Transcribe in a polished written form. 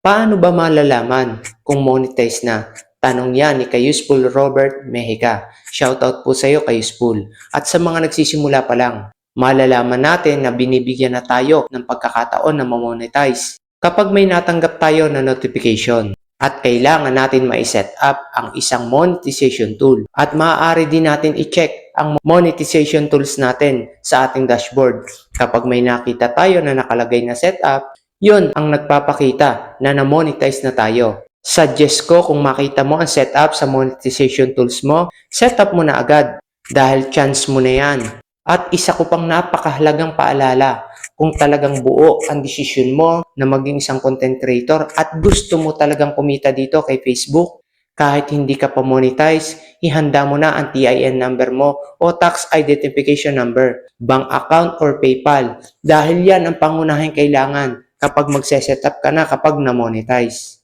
Paano ba malalaman kung monetize na? Tanong yan ni Kayusful Robert Mejica. Shoutout po sa iyo, Kayusful. At sa mga nagsisimula pa lang, malalaman natin na binibigyan na tayo ng pagkakataon na mamonetize kapag may natanggap tayo na notification. At kailangan natin ma-set up ang isang monetization tool. At maaari din natin i-check ang monetization tools natin sa ating dashboard. Kapag may nakita tayo na nakalagay na setup, yun ang nagpapakita na na-monetize na tayo. Suggest ko kung makita mo ang setup sa monetization tools mo, setup mo na agad dahil chance mo na yan. At isa ko pang napakahalagang paalala, kung talagang buo ang desisyon mo na maging isang content creator at gusto mo talagang kumita dito kay Facebook, kahit hindi ka pa monetize, ihanda mo na ang TIN number mo o tax identification number, bank account or PayPal dahil yan ang pangunahing kailangan kapag magse-setup ka na kapag na-monetize.